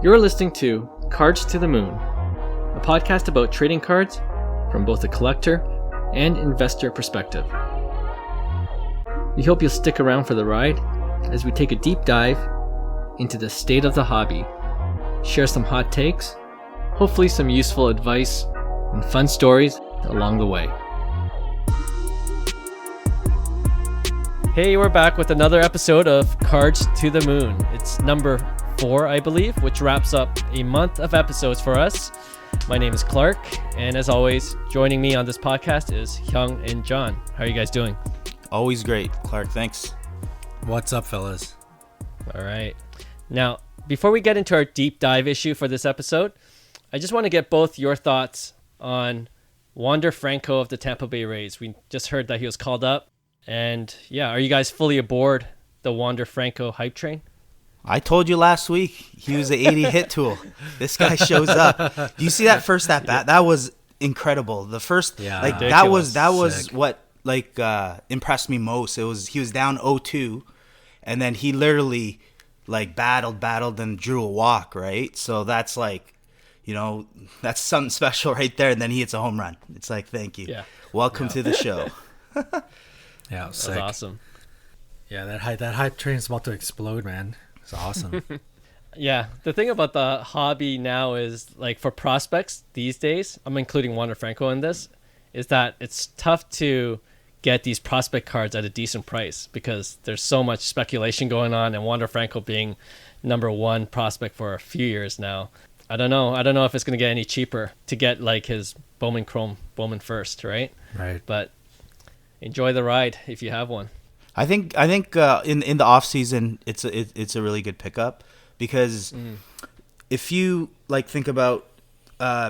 You're listening to Cards to the Moon, a podcast about trading cards from both a collector and investor perspective. We hope you'll stick around for the ride as we take a deep dive into the state of the hobby, share some hot takes, hopefully some useful advice, and fun stories along the way. Hey, we're back with another episode of Cards to the Moon. It's number 4, I believe, which wraps up a month of episodes for us. My name is Clark, and as always, joining me on this podcast is Hyung and John. How are you guys doing? Always great, Clark. Thanks. What's up, fellas? All right. Now, before we get into our deep dive issue for this episode, I just want to get both your thoughts on Wander Franco of the Tampa Bay Rays. We just heard that he was called up. And yeah, are you guys fully aboard the Wander Franco hype train? I told you last week he was an 80 hit tool. This guy shows up. Do you see that first at bat? That was incredible. The first, that was what impressed me most. It was he was down 0-2, and then he literally battled and drew a walk. Right, so that's that's something special right there. And then he hits a home run. It's like, thank you. Yeah. Welcome to the show. Yeah, that was awesome. Yeah, that hype train is about to explode, man. It's awesome. Yeah, the thing about the hobby now is, for prospects these days, I'm including Wander Franco in this, is that it's tough to get these prospect cards at a decent price because there's so much speculation going on, and Wander Franco being number 1 prospect for a few years now. I don't know if it's going to get any cheaper to get his Bowman Chrome Bowman first, right? Right. But enjoy the ride if you have one. I think in the off season it's a really good pickup because if you think about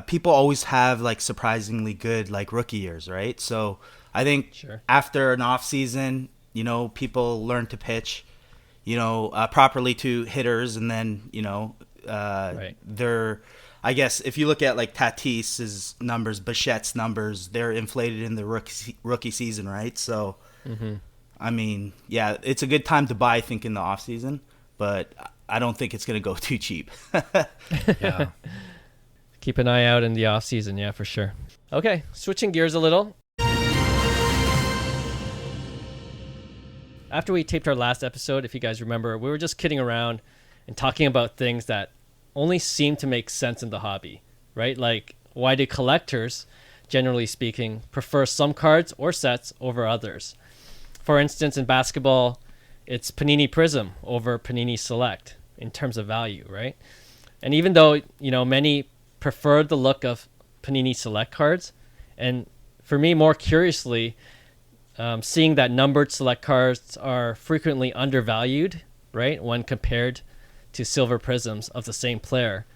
people always have surprisingly good rookie years, right? So I think after an off season, people learn to pitch, properly to hitters, and then they're, I guess if you look at Tatis's numbers, Bichette's numbers, they're inflated in the rookie season, right? So. Mm-hmm. I mean, yeah, it's a good time to buy, I think, in the off season, but I don't think it's going to go too cheap. Yeah. Keep an eye out in the off season, yeah, for sure. Okay, switching gears a little. After we taped our last episode, if you guys remember, we were just kidding around and talking about things that only seem to make sense in the hobby, right? Like, why do collectors, generally speaking, prefer some cards or sets over others? For instance, in basketball, it's Panini Prizm over Panini Select in terms of value, right? And even though, many prefer the look of Panini Select cards, and for me, more curiously, seeing that numbered Select cards are frequently undervalued, right, when compared to silver Prizms of the same player.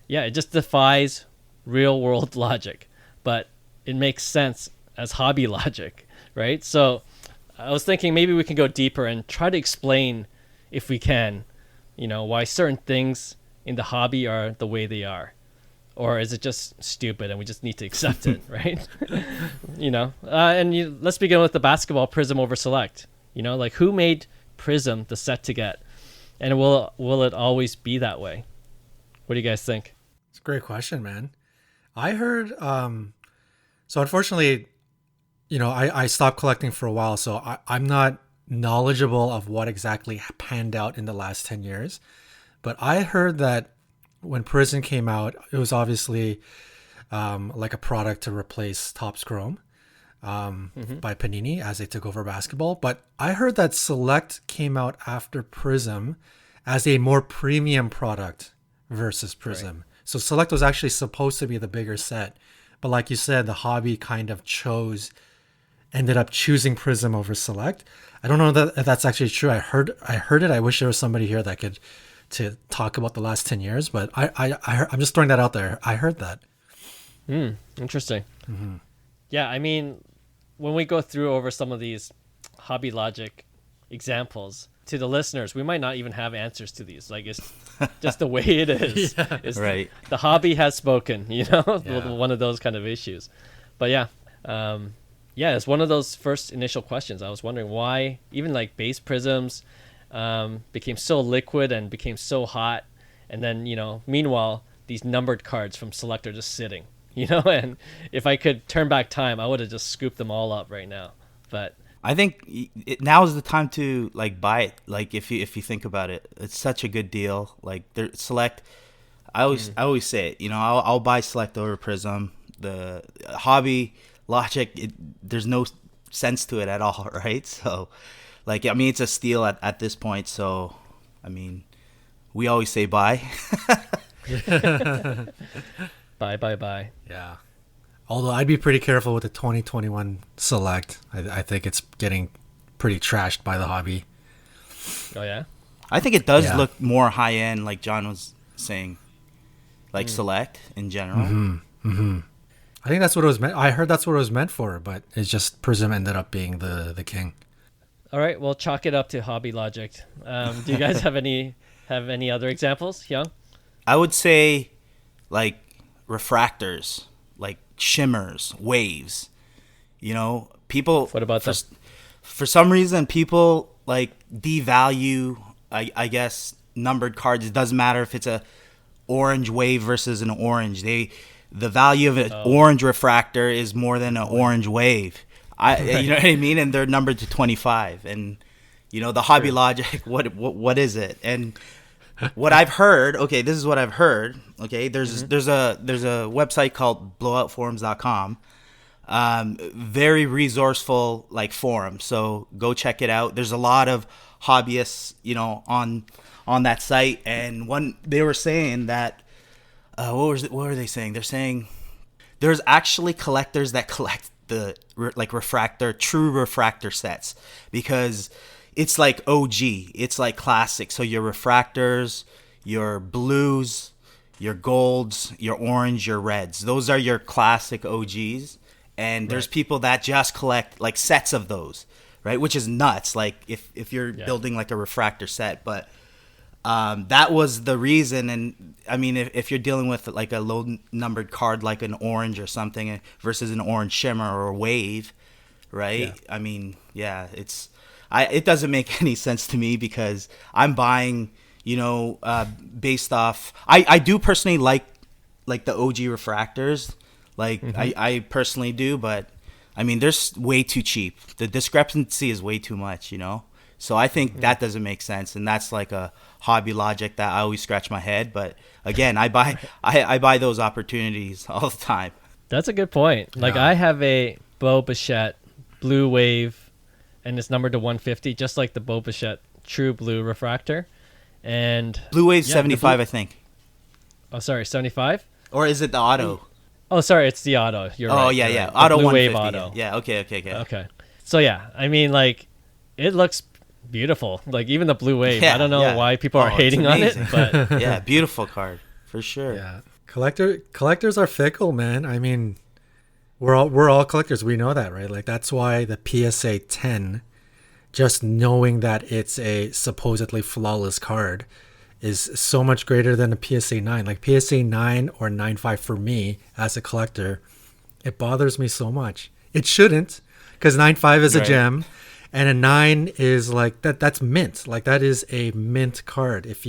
Yeah, it just defies real-world logic, but it makes sense as hobby logic, right? So I was thinking maybe we can go deeper and try to explain, if we can, why certain things in the hobby are the way they are. Or is it just stupid and we just need to accept it, right? Let's begin with the basketball Prizm over Select. Who made Prizm the set to get? And will it always be that way? What do you guys think? It's a great question, man. I heard, so unfortunately, I stopped collecting for a while, so I'm not knowledgeable of what exactly panned out in the last 10 years. But I heard that when Prizm came out, it was obviously a product to replace Topps Chrome by Panini as they took over basketball. But I heard that Select came out after Prizm as a more premium product versus Prizm. Right. So Select was actually supposed to be the bigger set. But like you said, the hobby kind of ended up choosing Prizm over Select. I don't know if that's actually true. I heard it. I wish there was somebody here that could to talk about the last 10 years, but I'm just throwing that out there. I heard that. Interesting. Mm-hmm. Yeah, I mean, when we go through over some of these hobby logic examples to the listeners, we might not even have answers to these. It's just the way it is. Yeah. Right. The hobby has spoken, one of those kind of issues. But yeah, it's one of those first initial questions. I was wondering why even base Prizms became so liquid and became so hot And then, meanwhile, these numbered cards from Select are just sitting, and if I could turn back time, I would have just scooped them all up right now. But I think now is the time to like buy it. Like if you think about it, it's such a good deal. Like Select, I always say it. I'll buy Select over Prizm. The hobby logic, there's no sense to it at all, right? So, it's a steal at this point. So, we always say buy. Buy. Yeah. Although I'd be pretty careful with the 2021 Select. I think it's getting pretty trashed by the hobby. Oh, yeah? I think it does look more high-end, like John was saying. Like Select in general. Mm-hmm. I think that's what it was meant. I heard that's what it was meant for, but it's just Prizm ended up being the king. All right, well, chalk it up to hobby logic. Do you guys have any other examples, Hyung? I would say, like, refractors, like shimmers, waves. People. What about them? For some reason, people like devalue, I guess, numbered cards. It doesn't matter if it's a orange wave versus an orange. The value of an orange refractor is more than an orange wave. You know what I mean? And they're numbered to 25. And the hobby logic. What is it? And what I've heard. Okay, this is what I've heard. Okay, there's a website called blowoutforums.com. Very resourceful forum. So go check it out. There's a lot of hobbyists on that site. And they were saying that. What were they saying? They're saying there's actually collectors that collect the true refractor sets, because it's like OG, it's like classic. So your refractors, your blues, your golds, your orange, your reds, those are your classic OGs. And there's people that just collect like sets of those, right? Which is nuts. Like if you're building like a refractor set, but that was the reason. And if you're dealing with like a low numbered card like an orange or something versus an orange shimmer or a wave, right? Yeah. It doesn't make any sense to me, because I'm buying, based off. I do personally like the OG refractors, I personally do, but they're way too cheap. The discrepancy is way too much, So I think that doesn't make sense, and that's like a hobby logic that I always scratch my head. But again, I buy those opportunities all the time. That's a good point. Like I have a Bo Bichette blue wave, and it's numbered to 150, just like the Bo Bichette true blue refractor. And blue wave 75, I think. Oh, sorry, 75? Or is it the auto? Oh, sorry, it's the auto. You're right. Oh yeah, you're yeah. Right. Auto blue 150. wave auto. Yeah. Okay. So yeah, it looks beautiful. Like even the blue wave. I don't know why people are hating on it, but yeah, beautiful card for sure. Yeah, collectors are fickle, man. We're all collectors. We know that, right? Like that's why the PSA 10, just knowing that it's a supposedly flawless card, is so much greater than a PSA 9. Like PSA 9 or 9.5 for me as a collector, it bothers me so much. It shouldn't, because 9.5 is a gem. And a 9 is like that's mint. Like that is a mint card. If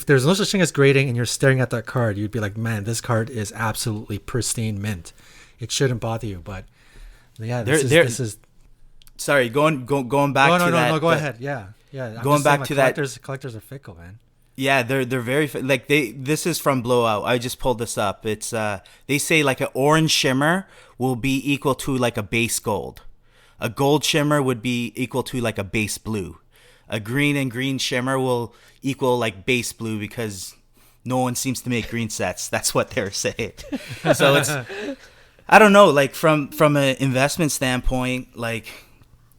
there's no such thing as grading and you're staring at that card, you'd be like, man, this card is absolutely pristine mint. It shouldn't bother you. But yeah, this is. Sorry, going back to that. No, go ahead. Yeah. Going back to that. Collectors are fickle, man. Yeah, they're very this is from Blowout. I just pulled this up. It's they say like an orange shimmer will be equal to like a base gold. A gold shimmer would be equal to like a base blue. A green and green shimmer will equal like base blue, because no one seems to make green sets. That's what they're saying. So it's, I don't know, like from an investment standpoint, like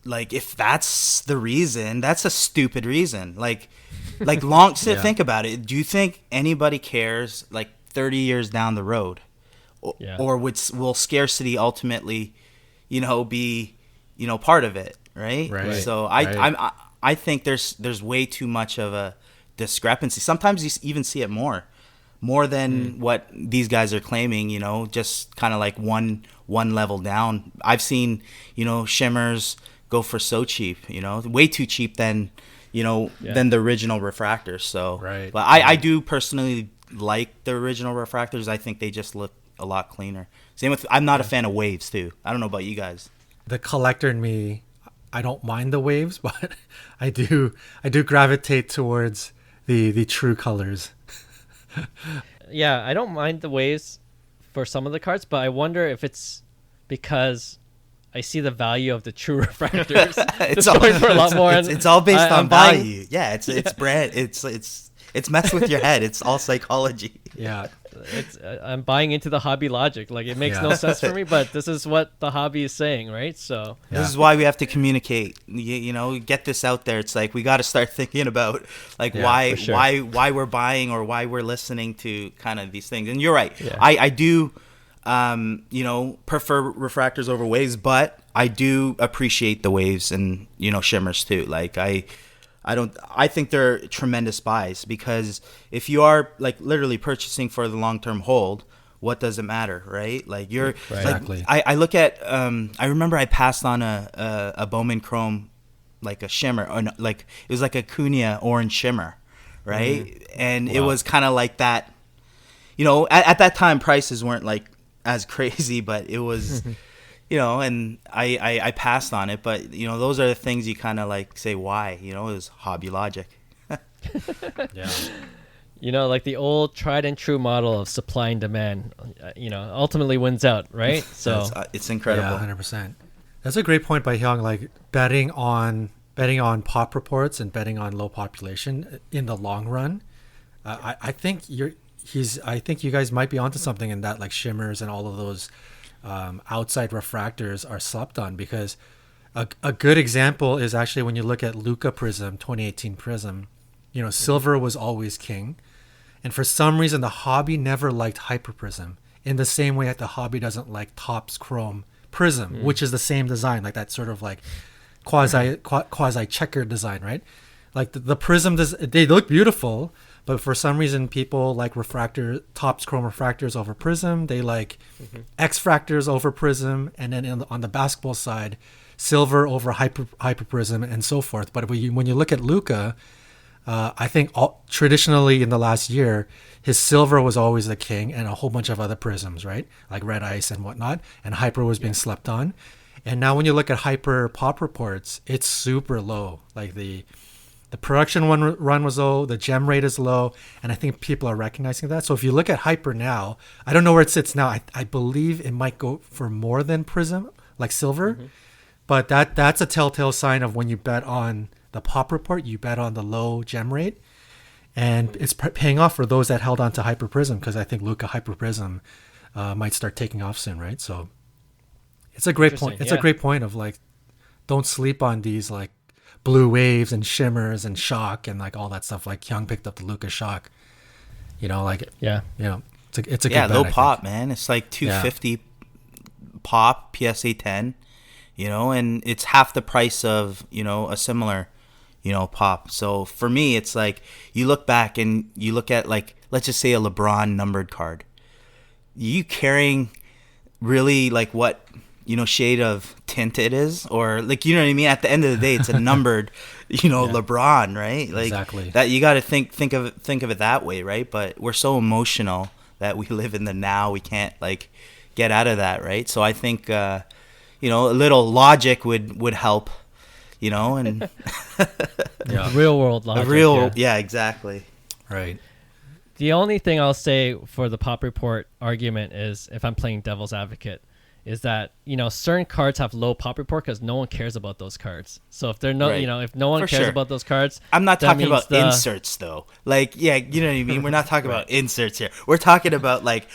if that's the reason, that's a stupid reason. Like think about it. Do you think anybody cares like 30 years down the road? Or will scarcity ultimately, be part of it, right? So I think there's way too much of a discrepancy. Sometimes you even see it more than what these guys are claiming. Just kind of like one level down. I've seen shimmers go for so cheap, way too cheap than than the original refractors. So, right. But I do personally like the original refractors. I think they just look a lot cleaner. Same with, I'm not a fan of waves too. I don't know about you guys. The collector in me, I don't mind the waves, but I do gravitate towards the true colors. Yeah, I don't mind the waves for some of the cards, but I wonder if it's because I see the value of the true refractors. It's going for a lot more. It's all based on value. Yeah, it's brand. It's messed with your head. It's all psychology. Yeah. I'm buying into the hobby logic. Like, it makes no sense for me, but this is what the hobby is saying, right? So this is why we have to communicate. Get this out there. It's like we got to start thinking about like why we're buying or why we're listening to kind of these things. And you're right. Yeah. I do prefer refractors over waves, but I do appreciate the waves and shimmers too. Like I think they're tremendous buys, because if you are like literally purchasing for the long-term hold, what does it matter, right? Like you're exactly. I look at I remember I passed on a Bowman Chrome, like a shimmer, or like it was like a Cunha orange shimmer, right? And it was kind of like that. At that time prices weren't like as crazy, but it was. And I passed on it, but those are the things you kind of like say why, is hobby logic. Yeah. Like the old tried and true model of supply and demand, ultimately wins out, right? So it's incredible. Yeah, 100%. That's a great point by Hyung. Like betting on pop reports and betting on low population in the long run. I think I think you guys might be onto something in that, like shimmers and all of those. Outside refractors are slept on, because a good example is actually when you look at Luka Prizm, 2018 Prizm, silver was always king. And for some reason, the hobby never liked Hyper Prizm in the same way that the hobby doesn't like Topps Chrome Prizm, which is the same design, like that sort of like quasi checkered design, right? Like the Prizm, they look beautiful, but for some reason, people like Topps Chrome refractors over Prizm. They like X-fractors over Prizm, and then on the basketball side, silver over Hyper Prizm, and so forth. But when you look at Luka, I think traditionally in the last year, his silver was always the king, and a whole bunch of other Prizms, right? Like red ice and whatnot, and Hyper was being slept on. And now when you look at Hyper pop reports, it's super low. Like the production run was low, the gem rate is low, and I think people are recognizing that. So if you look at Hyper now, I don't know where it sits now. I believe it might go for more than Prizm, like silver. But that's a telltale sign of when you bet on the pop report, you bet on the low gem rate. And it's paying off for those that held on to Hyper Prizm, because I think Luka Hyper Prizm might start taking off soon, right? So it's a great point. It's a great point of like, don't sleep on these like blue waves and shimmers and shock and like all that stuff. Like Hyung picked up the Luka shock, it's a good bet, low pop, man. It's like 250 pop PSA 10, and it's half the price of a similar pop. So for me, it's like you look back and you look at, like, let's just say a LeBron numbered card. You carrying really like what shade of tint it is, or like, what I mean? At the end of the day, it's a numbered, LeBron, right? Like exactly. That you got to think of it that way, right? But we're so emotional that we live in the now. We can't like get out of that, right? So I think, a little logic would help, and real world logic. Yeah, exactly. Right. The only thing I'll say for the pop report argument is, if I'm playing devil's advocate, is that certain cards have low pop report because no one cares about those cards. So if they're if no one cares about those cards, I'm not talking about inserts though. Like, you know what I mean? We're not talking about inserts here. We're talking about like,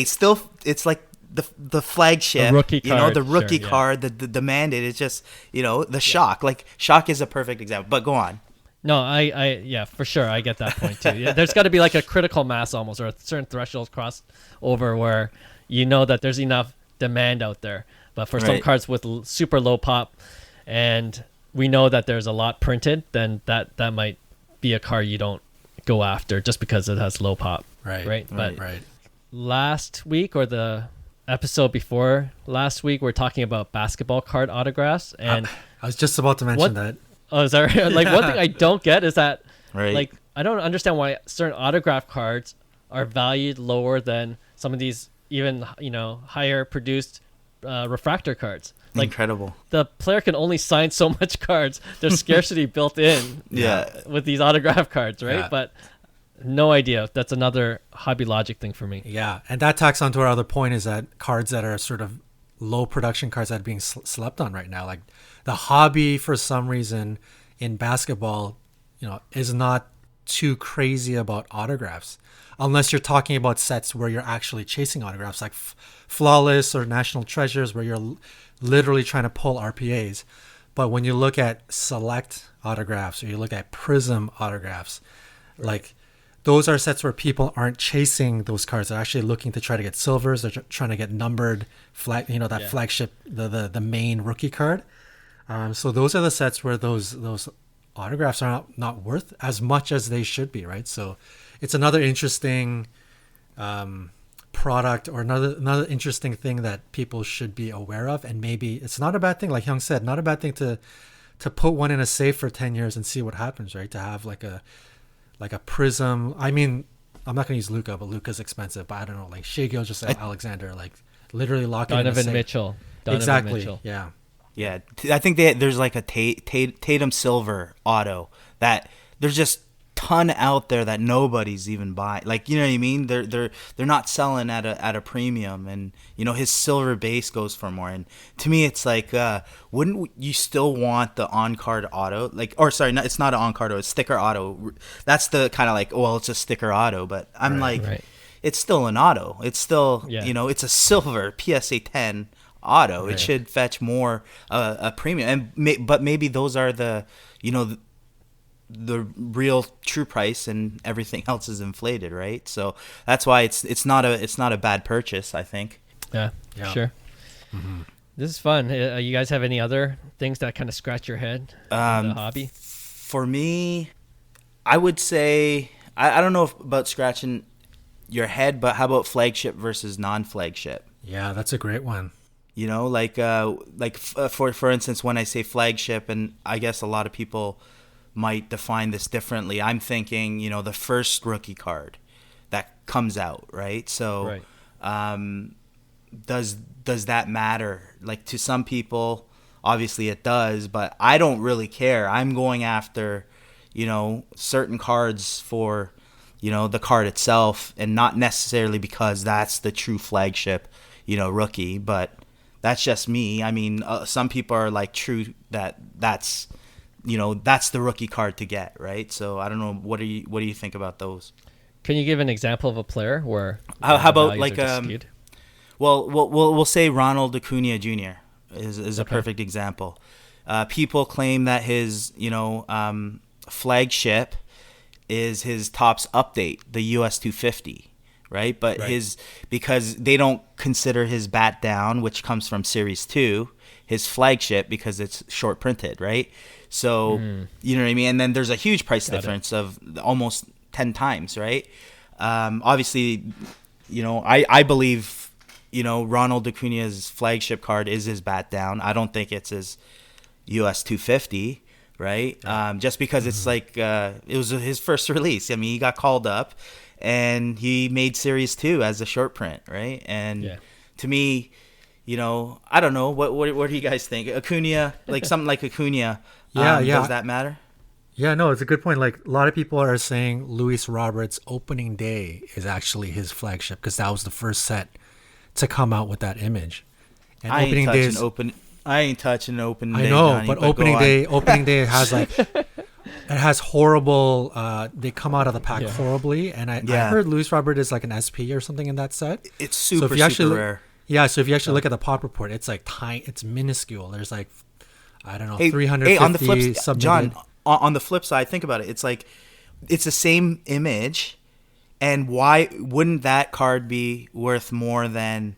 still it's like the flagship, the rookie card, the rookie card, the demanded. It's just the shock. Like shock is a perfect example. But go on. No, I for sure I get that point too. Yeah, there's got to be like a critical mass almost, or a certain threshold cross over where that there's enough demand out there. But for some cards with super low pop, and we know that there's a lot printed, then that might be a card you don't go after just because it has low pop. Right. But last week, or the episode before last week, we're talking about basketball card autographs, and I was just about to mention that. Oh, is that right? Like, one thing I don't get is that, Right. like, I don't understand why certain autograph cards are valued lower than some of these even, higher produced refractor cards. Like, incredible. the player can only sign so much cards. There's scarcity built in with these autograph cards, right? Yeah. But no idea. That's another hobby logic thing for me. Yeah, and that tacks onto our other point is that cards that are sort of low production cards that are being slept on right now. Like the hobby, for some reason, in basketball, is not too crazy about autographs, unless you're talking about sets where you're actually chasing autographs, like Flawless or National Treasures, where you're literally trying to pull RPAs. But when you look at Select autographs or you look at Prizm autographs, like those are sets where people aren't chasing those cards. They're actually looking to try to get silvers. They're trying to get numbered flagship, the main rookie card. So those are the sets where those autographs are not worth as much as they should be, right? So it's another interesting product, or another interesting thing that people should be aware of. And maybe it's not a bad thing, like Hyung said, not a bad thing to put one in a safe for 10 years and see what happens, right? To have like a Prizm. I mean, I'm not going to use Luka, but Luka's expensive. But I don't know, like Shai Gilgeous-Alexander, like literally lock it in a safe. Mitchell. Exactly. Mitchell. Yeah. Yeah, I think there's like a Tatum Silver auto that there's just ton out there that nobody's even buying. Like, you know what I mean? They're not selling at a premium, and his silver base goes for more. And to me, it's like, wouldn't you still want the on card auto? Like, or sorry, it's not an on card auto, it's sticker auto. That's the kind of like, well, it's a sticker auto, but I'm it's still an auto. It's still it's a silver PSA 10 auto. It should fetch more a premium, but maybe those are the the real true price, and everything else is inflated, right? So that's why it's not a bad purchase, I think. Yeah. Sure. Mm-hmm. This is fun. You guys have any other things that kind of scratch your head in the hobby? For me, I would say I don't know about scratching your head, but how about flagship versus non-flagship? Yeah, that's a great one. For instance, when I say flagship, and I guess a lot of people might define this differently, I'm thinking, the first rookie card that comes out, right? So, does that matter? Like, to some people, obviously it does, but I don't really care. I'm going after, certain cards for, the card itself, and not necessarily because that's the true flagship, rookie, but that's just me. I mean, some people are like true that's the rookie card to get, right? So I don't know. What do you think about those? Can you give an example of a player where? How about like we'll say Ronald Acuna Jr. is a perfect example. People claim that his flagship is his Topps update, the US 250. Right, but because they don't consider his bat down, which comes from Series 2, his flagship, because it's short printed, right? So you know what I mean. And then there's a huge price difference of almost 10 times, right? Obviously, I believe Ronald Acuna's flagship card is his bat down. I don't think it's his US 250, right? Just because it's like it was his first release. I mean, he got called up, and he made Series 2 as a short print, right? And to me, I don't know. What do you guys think? Acuna, like something like Acuna, does that matter? Yeah, no, it's a good point. Like, a lot of people are saying Luis Roberts' opening day is actually his flagship, because that was the first set to come out with that image. And I ain't touching opening day. I know, Johnny, but opening day has like... It has horrible. They come out of the pack horribly, and I heard Luis Robert is like an SP or something in that set. It's super rare. Yeah, so if you actually look at the pop report, it's like tiny. It's minuscule. There's like, I don't know, 350 Hey, on the flip, submitted. John, on the flip side, think about it. It's like it's the same image, and why wouldn't that card be worth more than?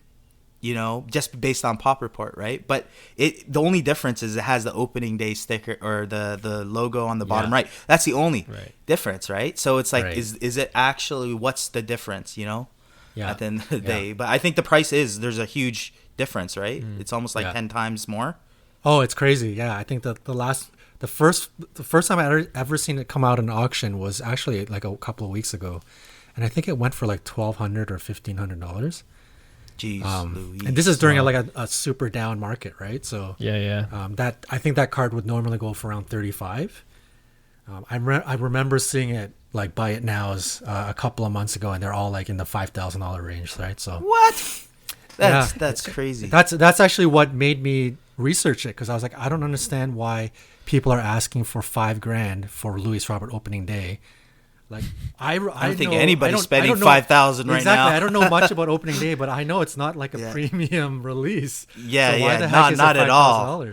Just based on pop report, right? But the only difference is it has the opening day sticker or the logo on the bottom right. That's the only difference, right? So it's like, is it actually, what's the difference, at the end of the day? But I think the price there's a huge difference, right? It's almost like 10 times more. Oh, it's crazy. Yeah, I think the the first time I ever seen it come out in auction was actually like a couple of weeks ago, and I think it went for like $1,200 or $1,500. Jeez, Louise. And this is during a super down market, right? So that I think that card would normally go for around 35. I remember seeing it like Buy It Nows a couple of months ago, and they're all like in the $5,000 range, right? So what? That's crazy. That's actually what made me research it, because I was like, I don't understand why people are asking for $5,000 for Louis Robert opening day. Like I don't think anybody's spending $5,000 right now. Exactly. I don't know much about opening day, but I know it's not like a premium release. Yeah, so why the heck is not it at all.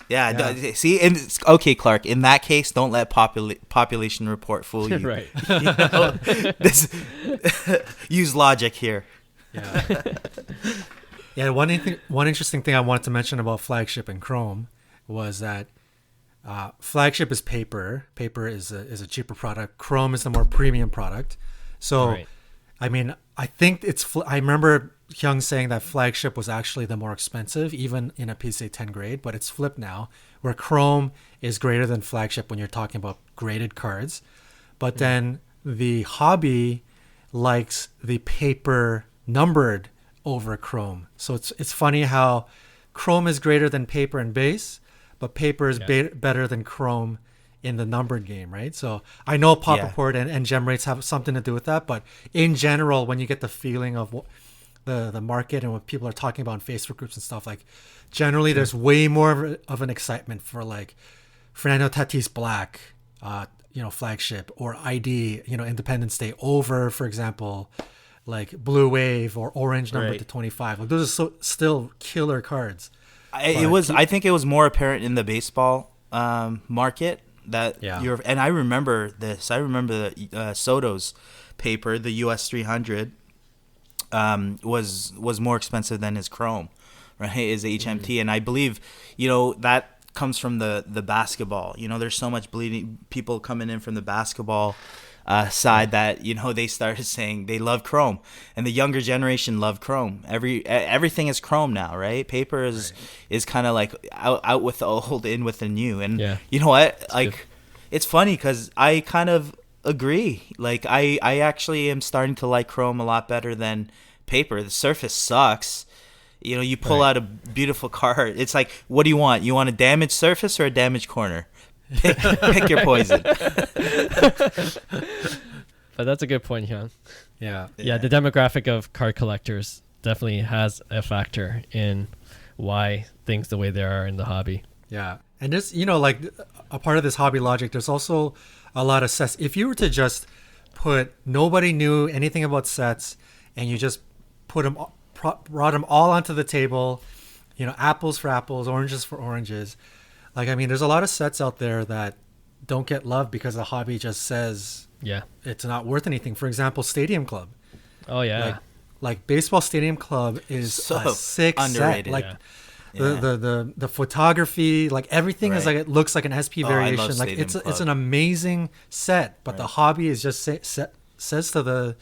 Yeah. See, and okay, Clark. In that case, don't let population report fool you. Right. Use logic here. Yeah. Yeah. One interesting thing I wanted to mention about Flagship and Chrome was that Flagship is paper. Paper is a cheaper product. Chrome is the more premium product. So, right. I mean, I think I remember Hyung saying that Flagship was actually the more expensive, even in a PSA 10 grade, but it's flipped now, where Chrome is greater than Flagship when you're talking about graded cards. But then the hobby likes the paper numbered over Chrome. So it's funny how Chrome is greater than paper and base, but paper is better than Chrome in the numbered game, right? So I know pop report and gem rates have something to do with that, but in general, when you get the feeling of the market and what people are talking about in Facebook groups and stuff, like generally there's way more of an excitement for like Fernando Tatis Black, Flagship, or ID, Independence Day over, for example, like Blue Wave or Orange number to 25. Like those are still killer cards. I think it was more apparent in the baseball market that and I remember this. I remember the Soto's paper, the US 300, was more expensive than his Chrome, right? His HMT, and I believe that comes from the basketball. There's so much people coming in from the basketball side that they started saying they love Chrome, and the younger generation love Chrome. Everything is Chrome now, right? Paper is kind of like out with the old, in with the new. And you know what? Like, it's funny because I kind of agree. Like, I actually am starting to like Chrome a lot better than paper. The surface sucks. You pull out a beautiful card. It's like, what do you want? You want a damaged surface or a damaged corner? Pick your poison. But that's a good point, Hyung. Yeah. The demographic of card collectors definitely has a factor in why things the way they are in the hobby. Yeah. And just, like a part of this hobby logic, there's also a lot of sets. If you were to just put, nobody knew anything about sets, and you just brought them all onto the table, apples for apples, oranges for oranges. Like, I mean, there's a lot of sets out there that don't get love because the hobby just says it's not worth anything. For example, Stadium Club. Oh, yeah. Like Baseball Stadium Club is a sick underrated. set. Like, the photography, like everything is like, it looks like an SP variation. Like it's an amazing set, but the hobby is just says to the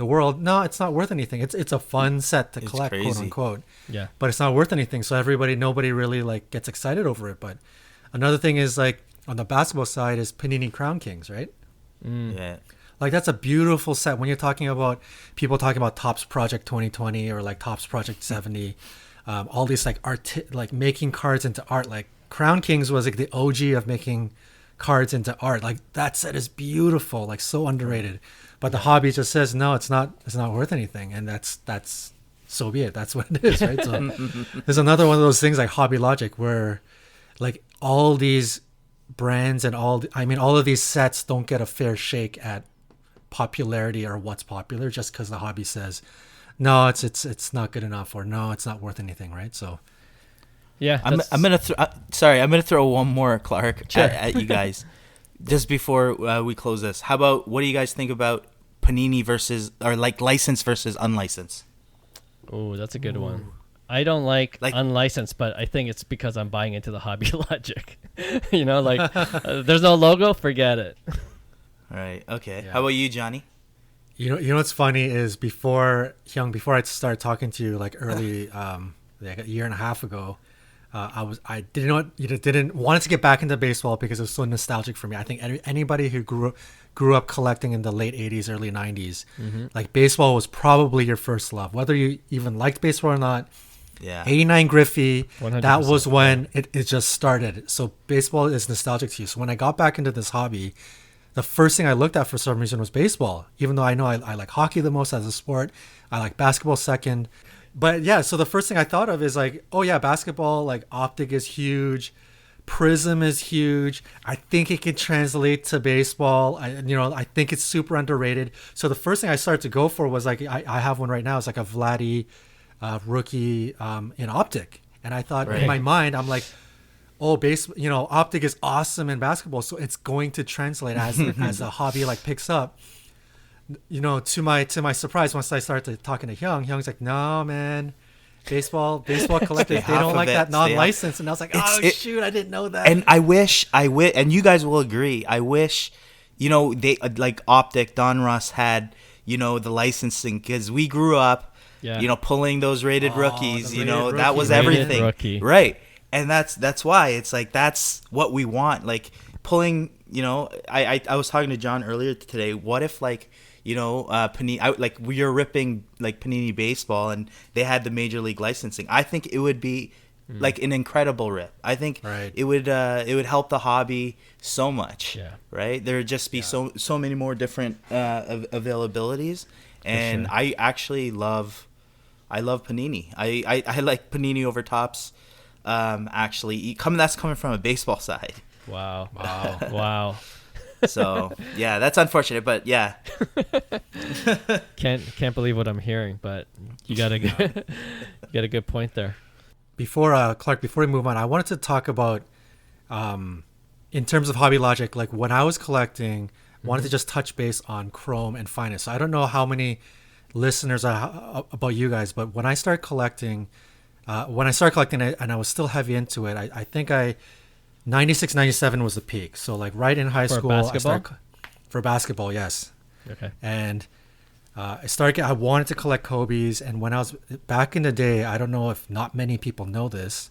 world, no, it's not worth anything. It's a fun set to collect, quote unquote. Yeah. But it's not worth anything. So nobody really like gets excited over it. But another thing is, like, on the basketball side is Panini Crown Kings, right? Yeah. Like, that's a beautiful set. When you're talking about people talking about Topps Project 2020 or like Topps Project 70, all these like like making cards into art. Like Crown Kings was like the OG of making cards into art. Like, that set is beautiful, like so underrated. But the hobby just says, no, it's not worth anything, and that's so be it. That's what it is, right? So there's another one of those things like hobby logic where, like, all these brands and all of these sets don't get a fair shake at popularity or what's popular just because the hobby says, no, it's not good enough, or no, it's not worth anything, right? So I'm gonna throw one more, Clark, at you guys. Just before we close this, how about, what do you guys think about Panini versus, or like licensed versus unlicensed? Oh, that's a good one. I don't like unlicensed, but I think it's because I'm buying into the hobby logic. There's no logo, forget it. Right. Okay. Yeah. How about you, Johnny? You know what's funny is before I started talking to you, like early, like a year and a half ago, I didn't want to get back into baseball because it was so nostalgic for me. I think anybody who grew up collecting in the late 80s, early 90s, like baseball was probably your first love, whether you even liked baseball or not. Yeah. 89 Griffey, 100%. that was when it just started. So baseball is nostalgic to you. So when I got back into this hobby, the first thing I looked at for some reason was baseball, even though I know I like hockey the most as a sport. I like basketball second. But yeah, so the first thing I thought of is like, oh yeah, basketball, like Optic is huge. Prizm is huge. I think it can translate to baseball. I think it's super underrated. So the first thing I started to go for was like, I have one right now. It's like a Vladdy rookie in Optic. And I thought in my mind, I'm like, oh, Optic is awesome in basketball. So it's going to translate as the hobby like picks up. To my surprise, once I started talking to Hyung's like, no, man, baseball collectors, they don't like that non-licensed. And I was like, shoot, I didn't know that. And I wish, and you guys will agree, I wish, they like Optic, Don Russ had, the licensing, because we grew up, pulling those rated rookies, that was everything. Rookie. Right. And that's why it's like, that's what we want. Like pulling, I was talking to John earlier today. What if like, Panini, we are ripping like Panini baseball and they had the major league licensing. I think it would be like an incredible rip. I think it would help the hobby so much. Yeah. Right. There would just be so many more different availabilities. And sure. I actually love Panini. I like Panini over Topps. Actually, that's coming from a baseball side. Wow. So yeah, that's unfortunate, but yeah. Can't believe what I'm hearing, but you got a good point there. Clark, before we move on, I wanted to talk about, in terms of hobby logic, like when I was collecting, wanted to just touch base on Chrome and Finest. So I don't know how many listeners are about you guys, but when I started collecting, and I was still heavy into it, I think 96, 97 was the peak. So like right in high school, for basketball, yes. Okay. And I wanted to collect Kobe's, and when I was back in the day, I don't know if not many people know this,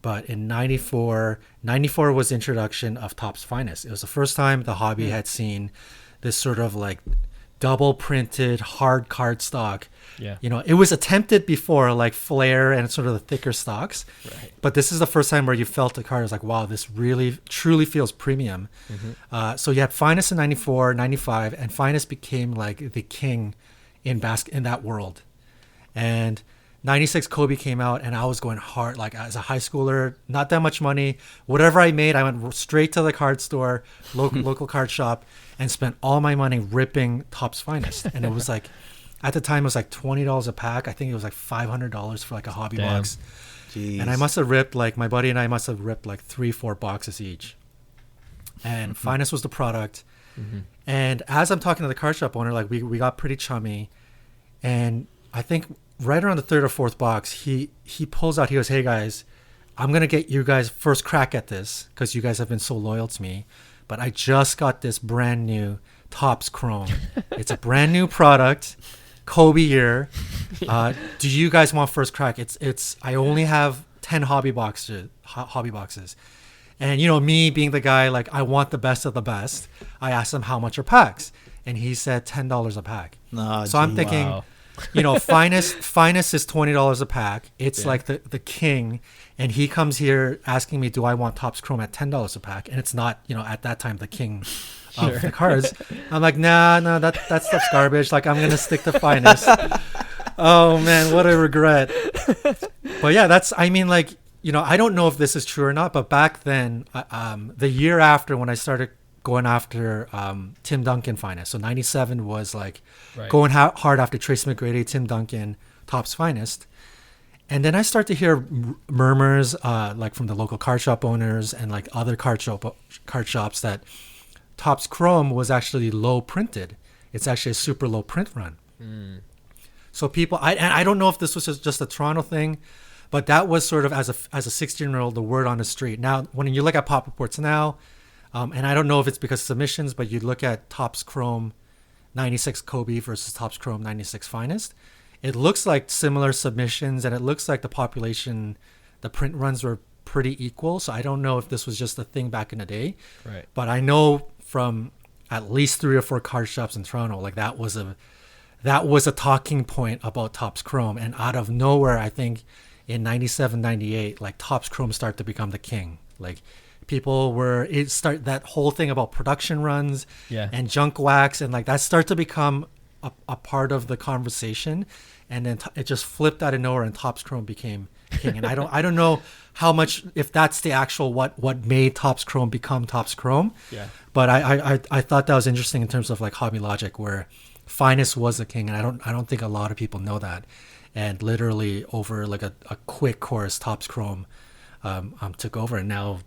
but in 94 was the introduction of Topps Finest. It was the first time the hobby had seen this sort of like double printed hard card stock. Yeah. It was attempted before, like Flair and sort of the thicker stocks. Right. But this is the first time where you felt the card was like, wow, this really truly feels premium. So you had Finest in 94, 95, and Finest became like the king in that world. And 96 Kobe came out, and I was going hard, like as a high schooler, not that much money. Whatever I made, I went straight to the card store, local card shop, and spent all my money ripping Topps Finest. And it was like, at the time, it was like $20 a pack. I think it was like $500 for like a hobby box. Jeez. And I must have ripped, like my buddy and I must have ripped like 3-4 boxes each. And Finest was the product. And as I'm talking to the card shop owner, like we got pretty chummy. And I think right around the third or fourth box, he pulls out, he goes, hey guys, I'm going to get you guys first crack at this because you guys have been so loyal to me. But I just got this brand new Topps Chrome. It's a brand new product. Kobe year. Do you guys want first crack? I only have 10 hobby boxes. And me being the guy, like I want the best of the best. I asked him how much are packs, and he said $10 a pack. So I'm thinking, Finest is $20 a pack. It's like the king, and he comes here asking me, do I want Topps Chrome at $10 a pack? And it's not, at that time the king of the cards. I'm like, nah, that stuff's garbage. Like, I'm gonna stick to Finest. Oh man, what a regret. But yeah, I don't know if this is true or not, but back then, the year after when I started going after Tim Duncan Finest, so 97 was like going hard after Tracy McGrady, Tim Duncan, Topps Finest. And then I start to hear murmurs like from the local card shop owners and like other card shops that Topps Chrome was actually low printed. It's actually a super low print run. So people, I don't know if this was just a Toronto thing, but that was sort of as a 16-year-old the word on the street. Now, when you look at pop reports now, and I don't know if it's because of submissions, but you look at Topps Chrome 96 Kobe versus Topps Chrome 96 Finest, it looks like similar submissions, and it looks like the print runs were pretty equal. So I don't know if this was just a thing back in the day. Right. But I know from at least 3 or 4 card shops in Toronto, like that was a talking point about Topps Chrome. And out of nowhere, I think in 97, 98, like Topps Chrome started to become the king. Like that whole thing about production runs and junk wax, and like that started to become a part of the conversation. And then it just flipped out of nowhere, and Topps Chrome became king. And I don't know how much, if that's the actual what made Topps Chrome become Topps Chrome. Yeah. But I thought that was interesting in terms of like hobby logic, where finest was the king, and I don't think a lot of people know that. And literally over like a quick course, Topps Chrome took over, and now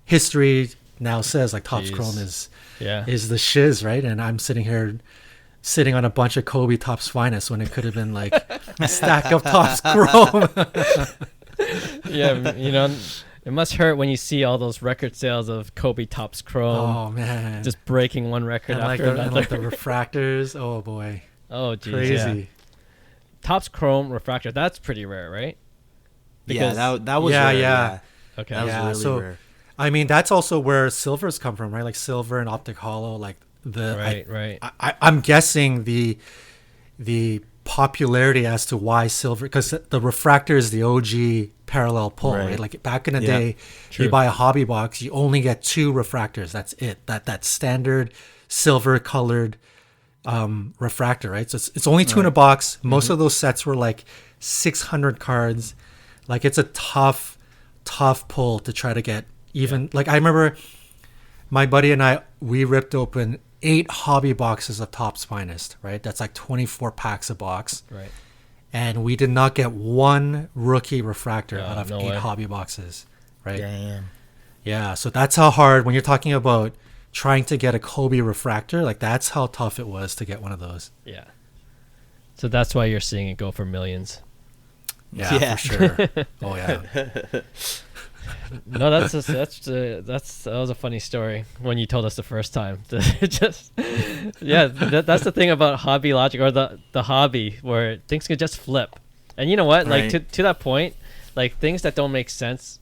history now says like Topps Chrome is the shiz, right? And I'm sitting on a bunch of Kobe Topps Finest when it could have been like a stack of Topps Chrome. Yeah, it must hurt when you see all those record sales of Kobe Topps Chrome. Oh man, just breaking one record after another. And like the refractors. Oh boy. Oh geez, crazy. Yeah. Topps Chrome refractor. That's pretty rare, right? Because that was rare. Yeah. Okay. That was really rare. I mean, that's also where silvers come from, right? Like silver and optic hollow, like right. I'm guessing the popularity as to why silver, because the refractor is the OG parallel pull, right? Like back in the day, you buy a hobby box, you only get 2 refractors. That's it. That standard silver colored refractor, right? So it's only 2 in a box. Most of those sets were like 600 cards. Like it's a tough pull to try to get even. Like I remember my buddy and I, we ripped open 8 hobby boxes of Topps Finest, right? That's like 24 packs a box. Right. And we did not get 1 rookie refractor out of 8 hobby boxes, right? Damn. Yeah, so that's how hard, when you're talking about trying to get a Kobe refractor, like that's how tough it was to get one of those. Yeah. So that's why you're seeing it go for millions. Yeah. For sure. Oh yeah. No, that was a funny story when you told us the first time. That's the thing about hobby logic, or the hobby, where things can just flip. And you know what? Like to that point, like things that don't make sense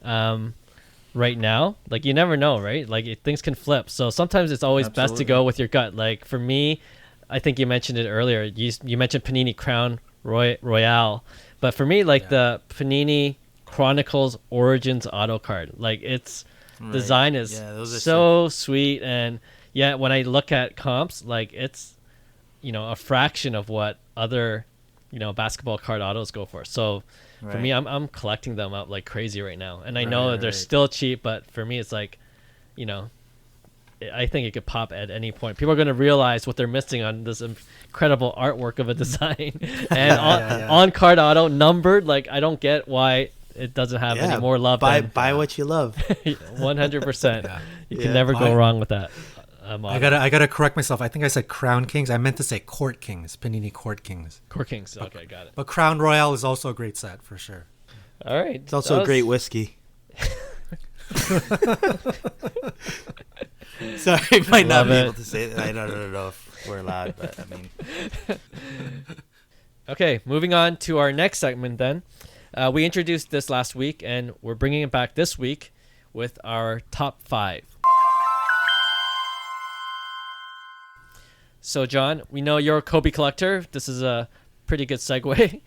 right now, like you never know, right? Like things can flip. So sometimes it's always best to go with your gut. Like for me, I think you mentioned it earlier. You mentioned Panini Crown Royale, but for me, like the Panini Chronicles Origins auto card, like its design is so sweet, and when I look at comps, like it's a fraction of what other basketball card autos go for. So for me, I'm collecting them up like crazy right now, and I know they're still cheap, but for me it's like I think it could pop at any point. People are going to realize what they're missing on this incredible artwork of a design and on card auto numbered. Like I don't get why it doesn't have any more love. Buy what you love. 100%. You can never go wrong with that. I gotta correct myself. I think I said Crown Kings. I meant to say Court Kings. Panini Court Kings. Court Kings. Okay, got it. But Crown Royale is also a great set for sure. All right. It's also a great whiskey. Sorry, I might not be able to say that. I don't know if we're allowed, but I mean. Okay, moving on to our next segment then. We introduced this last week, and we're bringing it back this week with our top 5. So, John, we know you're a Kobe collector. This is a pretty good segue.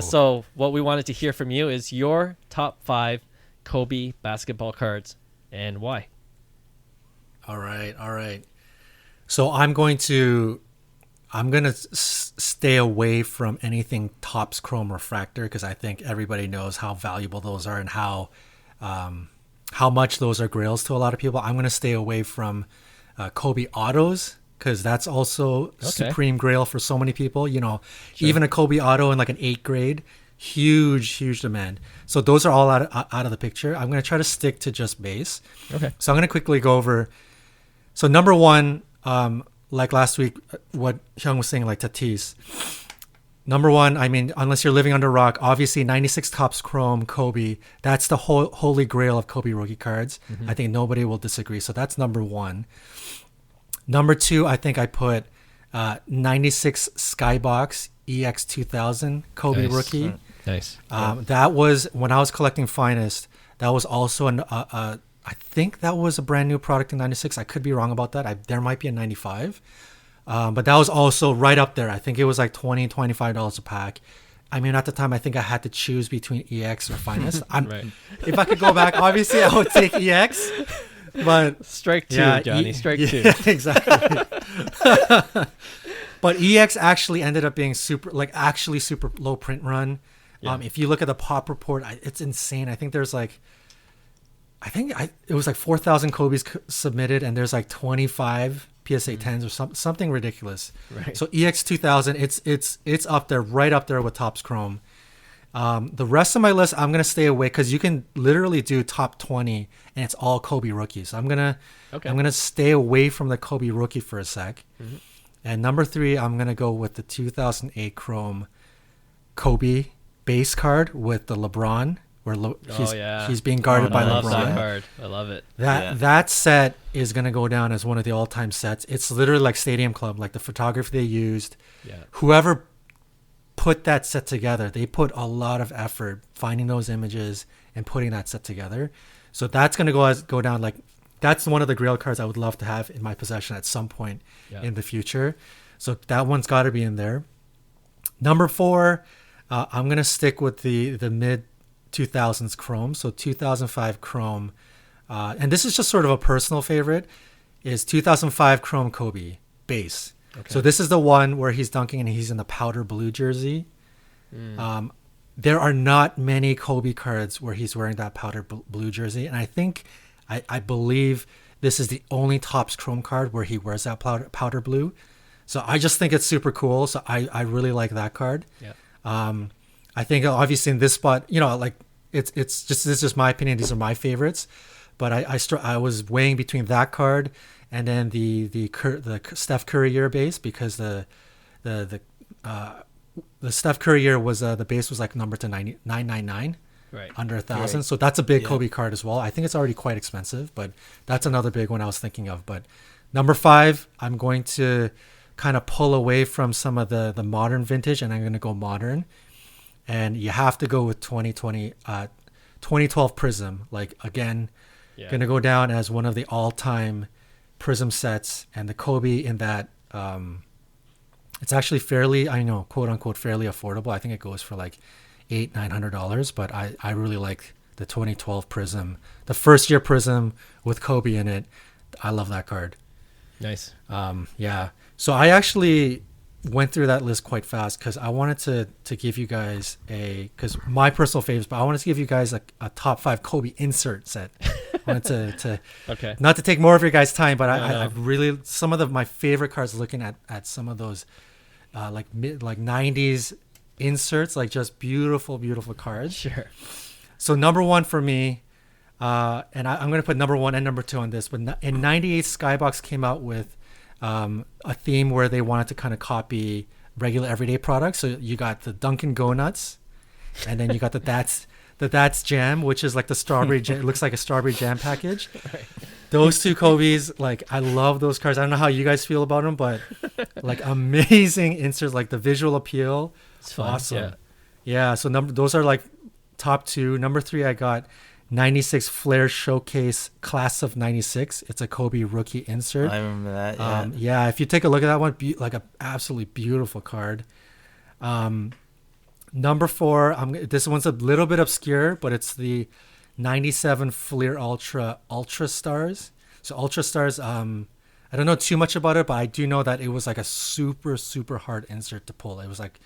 So what we wanted to hear from you is your top 5 Kobe basketball cards and why. All right. So I'm going to stay away from anything Topps Chrome Refractor, because I think everybody knows how valuable those are and how much those are grails to a lot of people. I'm going to stay away from Kobe Autos, because that's also supreme grail for so many people. Even a Kobe Auto in like an 8th grade, huge demand. So those are all out of the picture. I'm going to try to stick to just base. Okay. So I'm going to quickly go over. So number 1, like last week, what Hyung was saying, like Tatis. Number 1, I mean, unless you're living under a rock, obviously 96 Topps Chrome Kobe. That's the holy grail of Kobe rookie cards. Mm-hmm. I think nobody will disagree. So that's number 1. Number 2, I think I put 96 Skybox EX2000 Kobe rookie. Nice. That was, when I was collecting Finest, That was also I think that was a brand new product in 96. I could be wrong about that. There might be a 95. But that was also right up there. I think it was like $20-$25 a pack. I mean, at the time, I think I had to choose between EX or Finest. Right. If I could go back, obviously, I would take EX. But strike two, Johnny. Strike two. Exactly. But EX actually ended up being super low print run. Yeah. If you look at the pop report, it's insane. I think there's like, it was like 4,000 Kobe's submitted, and there's like 25 PSA 10s or something ridiculous. Right. So EX 2000, it's up there, right up there with Topps Chrome. The rest of my list, I'm gonna stay away because you can literally do top 20 and it's all Kobe rookies. So I'm gonna stay away from the Kobe rookie for a sec. Mm-hmm. And number 3, I'm gonna go with the 2008 Chrome Kobe base card with the LeBron, where he's being guarded by LeBron. I love that card. I love it. That set is gonna go down as one of the all-time sets. It's literally like Stadium Club, like the photography they used. Yeah. Whoever put that set together, they put a lot of effort finding those images and putting that set together. So that's gonna go down like that's one of the Grail cards I would love to have in my possession at some point in the future. So that one's got to be in there. Number 4, I'm gonna stick with the mid 2000s Chrome. So 2005 Chrome, and this is just sort of a personal favorite, is 2005 Chrome Kobe base. Okay. So this is the one where he's dunking and he's in the powder blue jersey. There are not many Kobe cards where he's wearing that powder blue jersey, and I believe this is the only Topps Chrome card where he wears that powder blue. So I just think it's super cool. So I really like that card. Yeah. I think obviously in this spot, like it's just, this is just my opinion. These are my favorites, but I was weighing between that card and then the Steph Curry year base, because the Steph Curry year was the base was like numbered to 999. Right. Under 1,000. Right. So that's a big Kobe card as well. I think it's already quite expensive, but that's another big one I was thinking of. But number 5, I'm going to kind of pull away from some of the modern vintage, and I'm going to go modern. And you have to go with 2012 Prizm. Like, again, going to go down as one of the all-time Prizm sets, and the Kobe in that, it's actually fairly, I know, quote unquote, fairly affordable. I think it goes for like $800-900, but I really like the 2012 Prizm, the first year Prizm with Kobe in it. I love that card. Nice. So I actually went through that list quite fast because I wanted to give you guys because my personal favorites, but I wanted to give you guys a top 5 Kobe insert set. I wanted to okay, not to take more of your guys' time, but I really, some of my favorite cards, looking at some of those like 90s inserts, like just beautiful cards. Sure. So number 1 for me, and I'm going to put number 1 and number 2 on this, but in 98 Skybox came out with a theme where they wanted to kind of copy regular everyday products. So you got the Dunkin' Go Nuts, and then you got the That's Jam, which is like the strawberry jam. It looks like a strawberry jam package. Right. Those 2 Kobe's, like, I love those cards. I don't know how you guys feel about them, but like amazing inserts, like the visual appeal. It's fun. Awesome. Yeah. So those are like top 2. Number 3, I got 96 Flair Showcase Class of 96. It's a Kobe rookie insert. I remember that. Yeah. If you take a look at that one, like an absolutely beautiful card. Number 4, this one's a little bit obscure, but it's the 97 Fleer Ultra Stars. So Ultra Stars, I don't know too much about it, but I do know that it was like a super, super hard insert to pull. It was like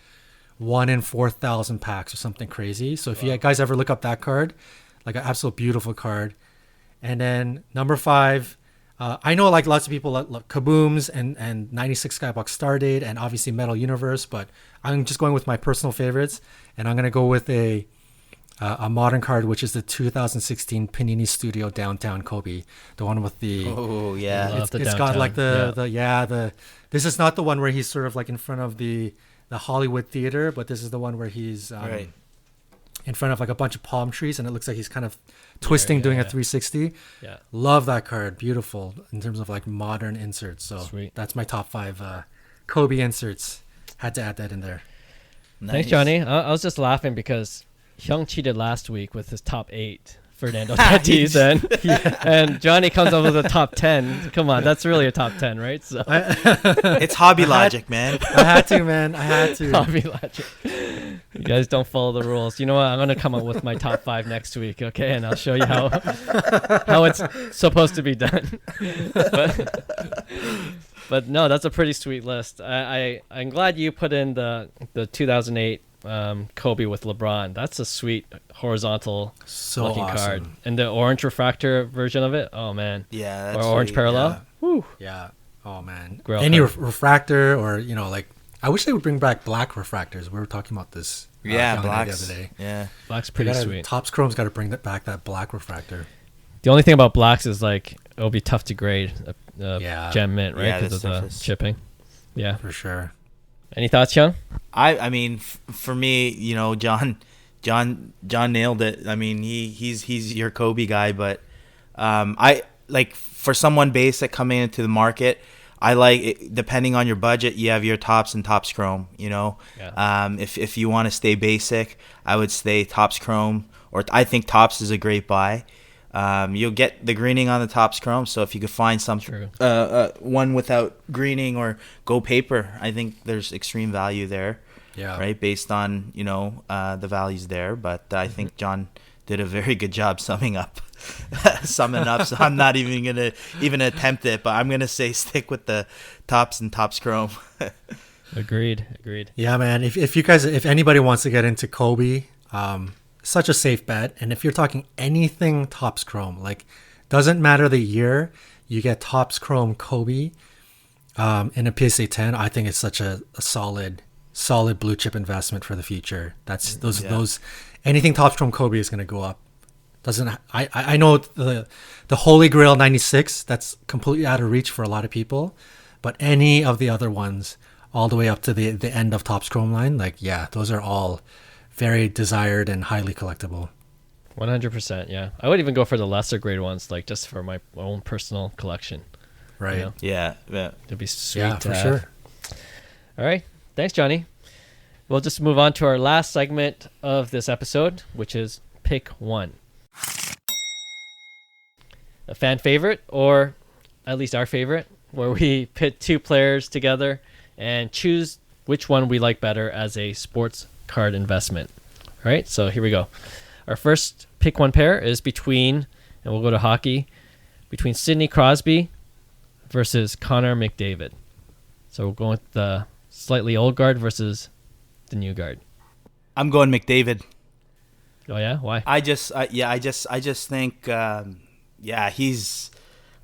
1 in 4,000 packs or something crazy. So if you guys ever look up that card, like an absolute beautiful card. And then number 5, I know like lots of people love Kabooms and 96 Skybox Stardate and obviously Metal Universe, but I'm just going with my personal favorites, and I'm going to go with a modern card, which is the 2016 Panini Studio Downtown Kobe, the one with the it's got like this is not the one where he's sort of like in front of the Hollywood Theater, but this is the one where he's in front of like a bunch of palm trees, and it looks like he's kind of twisting, doing a 360. Yeah, love that card. Beautiful in terms of like modern inserts. So sweet. That's my top 5 Kobe inserts. Had to add that in there. Nice. Thanks, Johnny. I was just laughing because Hyung cheated last week with his top 8 Fernando Tatis, and Johnny comes up with a top 10. Come on, that's really a top 10, right? So it's hobby logic, man. I had to. Hobby logic. You guys don't follow the rules. You know what? I'm gonna come up with my top 5 next week, okay? And I'll show you how it's supposed to be done. But no, that's a pretty sweet list. I'm glad you put in the 2008 Kobe with LeBron. That's a sweet horizontal looking awesome card. And the orange refractor version of it. Oh man. Yeah. Or orange sweet. parallel. Yeah. Woo. Yeah. Oh man. Grail Any card. refractor, or like, I wish they would bring back black refractors. We were talking about this. Yeah, Hyung blacks. the other day. Yeah. Black's pretty sweet. Topps Chrome's got to bring back that black refractor. The only thing about blacks is like it'll be tough to grade Yeah. Gem Mint, right? Yeah, Because the of the surface. chipping. Yeah. For sure. Any thoughts, Hyung? I mean, for me, John nailed it. I mean, he's your Kobe guy, but I like, for someone basic coming into the market, I like it, depending on your budget, you have your Topps and Topps Chrome. Yeah. If you want to stay basic, I would stay Topps Chrome, or I think Topps is a great buy. You'll get the greening on the Topps Chrome, so if you could find some one without greening or go paper, I think there's extreme value there. Yeah. Right, based on the values there, but I think John did a very good job summing up. So I'm not even gonna attempt it, but I'm gonna say stick with the Topps and Topps Chrome. Agreed. Yeah, man. If anybody wants to get into Kobe, such a safe bet. And if you're talking anything Topps Chrome, like, doesn't matter the year, you get Topps Chrome Kobe in a PSA 10. I think it's such a solid blue chip investment for the future. That's those anything Topps Chrome Kobe is going to go up. I know the Holy Grail 96, that's completely out of reach for a lot of people, but any of the other ones all the way up to the end of Topps Chrome line, like, yeah, those are all very desired and highly collectible. 100%. Yeah, I would even go for the lesser grade ones, like just for my own personal collection. Right. Yeah. It'd be sweet. Yeah, for sure. All right. Thanks, Johnny. We'll just move on to our last segment of this episode, which is Pick One. A fan favorite, or at least our favorite, where we pit 2 players together and choose which one we like better as a sports card investment. All right, so here we go. Our first Pick One pair is between, and we'll go to hockey, between Sidney Crosby versus Connor McDavid. So we're going with the slightly old guard versus the new guard. I'm going McDavid. Oh yeah, why? I just think I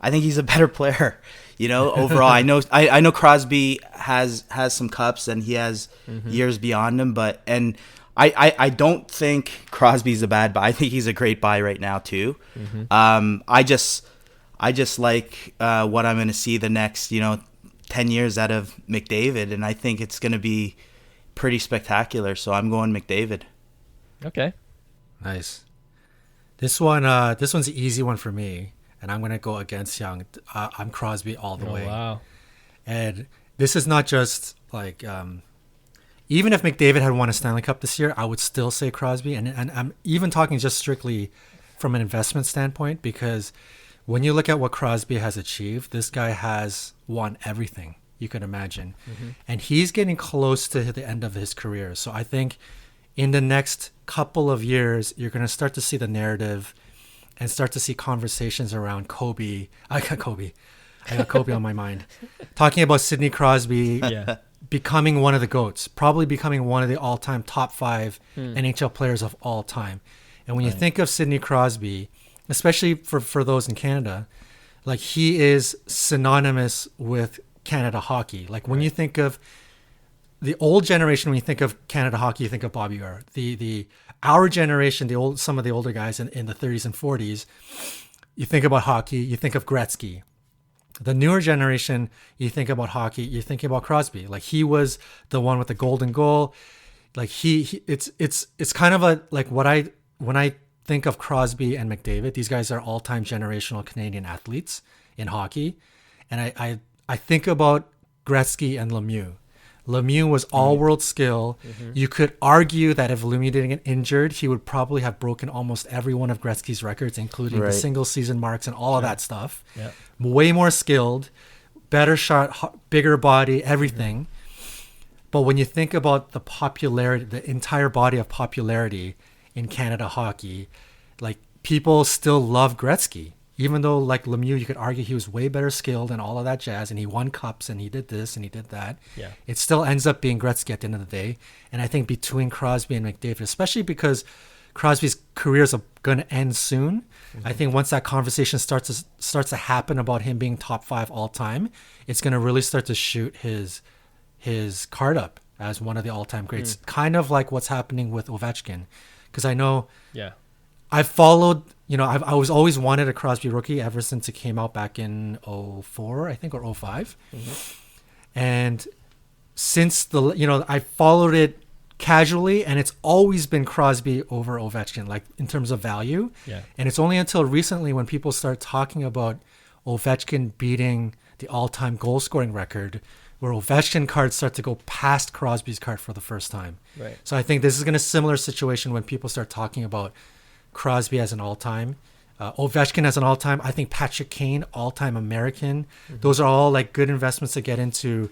think he's a better player. Overall, I know Crosby has some cups and he has years beyond him, but I don't think Crosby's a bad buy. I think he's a great buy right now too. I just like what I'm going to see the next 10 years out of McDavid, and I think it's going to be pretty spectacular. So I'm going McDavid. Okay. Nice. This one's an easy one for me, and I'm gonna go against Hyung. I'm Crosby all the way. Wow. And this is not just like, even if McDavid had won a Stanley Cup this year, I would still say Crosby. And I'm even talking just strictly from an investment standpoint, because when you look at what Crosby has achieved, this guy has won everything you could imagine, and he's getting close to the end of his career. So I think in the next couple of years, you're going to start to see the narrative and start to see conversations around Kobe. I got Kobe on my mind. Talking about Sidney Crosby becoming one of the GOATs, probably becoming one of the all-time top 5 NHL players of all time. And when you think of Sidney Crosby, especially for those in Canada, like, he is synonymous with Canada hockey. Like, when you think of the old generation, when you think of Canada hockey, you think of Bobby Orr. Our generation, some of the older guys in the 30s and 40s, you think about hockey, you think of Gretzky. The newer generation, you think about hockey, you're thinking about Crosby. Like, he was the one with the golden goal. Like, it's kind of when I think of Crosby and McDavid, these guys are all-time generational Canadian athletes in hockey, and I think about Gretzky and Lemieux. Lemieux was all-world skill. You could argue that if Lemieux didn't get injured, he would probably have broken almost every one of Gretzky's records, including the single-season marks and all of that stuff. Yeah. Way more skilled, better shot, bigger body, everything. But when you think about the popularity, the entire body of popularity in Canada hockey, like people still love Gretzky. Even though, like Lemieux, you could argue he was way better skilled and all of that jazz, and he won cups and he did this and he did that. Yeah. It still ends up being Gretzky at the end of the day. And I think between Crosby and McDavid, especially because Crosby's career is going to end soon, I think once that conversation starts to happen about him being top 5 all time, it's going to really start to shoot his card up as one of the all-time greats. Kind of like what's happening with Ovechkin, because I know. Yeah. I've followed, I was always wanted a Crosby rookie ever since it came out back in 04, I think, or 05. And since I followed it casually, and it's always been Crosby over Ovechkin, like in terms of value. Yeah. And it's only until recently when people start talking about Ovechkin beating the all-time goal scoring record, where Ovechkin cards start to go past Crosby's card for the first time. Right. So I think this is going to be a similar situation when people start talking about Crosby as an all-time, Ovechkin as an all-time. I think Patrick Kane, all-time American. Those are all like good investments to get into